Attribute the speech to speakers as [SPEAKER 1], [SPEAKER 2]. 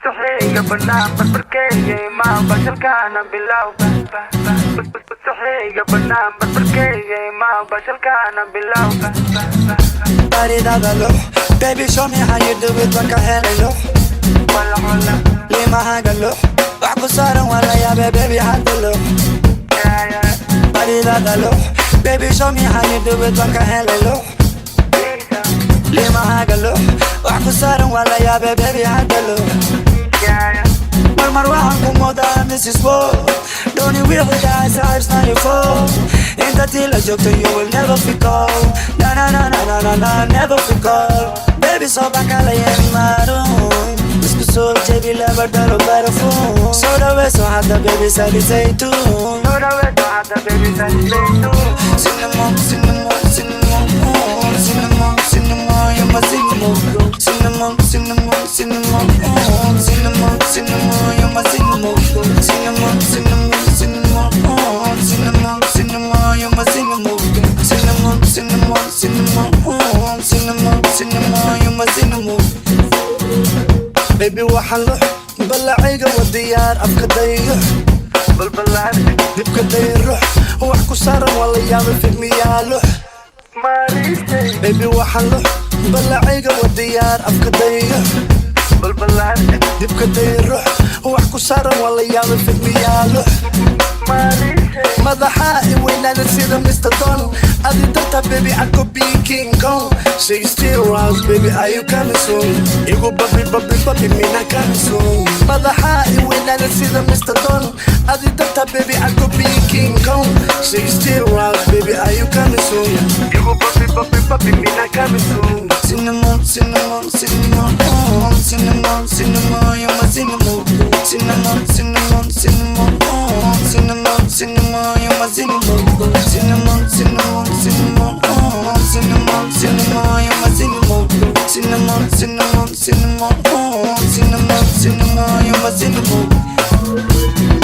[SPEAKER 1] مستحيل قبلنا بركي ما بشلكانا بالله مستحيل قبلنا بركي ما بشلكانا بالله.
[SPEAKER 2] Body that I look, baby show me how you do it like a hello.
[SPEAKER 1] ولا
[SPEAKER 2] لما هاجا look, وعكو صارن ولا يا baby هاجا look. Body that I look, baby show me how you do it like a hello. لما هاجا look, وعكو صارن ولا يا baby هاجا look. مرواحن كومودا Mrs. Wall. Don't you realize how it's not your fault? Ain't that till I joke to you will never feel cold. Na na na na na na na, never feel cold. Baby so bacala y en maroon. Discusso JB lever dalo barafun. So the way so hot the baby said it's a tune.
[SPEAKER 1] So the way so hot the baby said it's a tune.
[SPEAKER 2] Cinnamon, cinnamon, cinnamon, cinnamon, cinnamon, you're my cinnamon. Cinnamon, cinnamon, cinnamon, cinnamon, cinnamon, you're my cinnamon. Cinnamon, cinnamon, cinnamon, cinnamon, cinnamon, you're my cinnamon. Cinnamon, cinnamon, cinnamon, cinnamon, cinnamon, you're my cinnamon. Baby وحلو بلعيقة والديار أفكا ضيق
[SPEAKER 1] بالبلاد
[SPEAKER 2] دبكا ضيروح وحكو صارن والله يعمل في ميالو
[SPEAKER 1] ماريسي.
[SPEAKER 2] Baby وحلو بلعيقة والديار أفكا ضيق
[SPEAKER 1] بالبلاد
[SPEAKER 2] دبكا ضيروح وحكو صارن والله يعمل في ميالو
[SPEAKER 1] ماريسي.
[SPEAKER 2] مضحائي وين أنا سيدا Mr. Don. أدي دلتا baby I could be King Kong. Say you still around baby are you coming soon? You go bubby bubby bubby me not coming soon. مضحائي وين أنا سيدا Mr. Don. أدي دلتا baby I could be King Kong. Say you still around baby are you coming soon?
[SPEAKER 1] You go bubby bubby bubby me not coming soon.
[SPEAKER 2] Cinnamon, cinnamon, cinnamon, cinnamon, cinnamon, you're my cinnamon. Cinnamon, cinnamon, cinnamon, cinnamon, cinnamon, you're my cinnamon. Cinnamon, cinnamon, cinnamon, cinnamon, cinnamon, you're my cinnamon. Cinnamon, cinnamon, cinnamon, cinnamon, cinnamon, you're my cinnamon.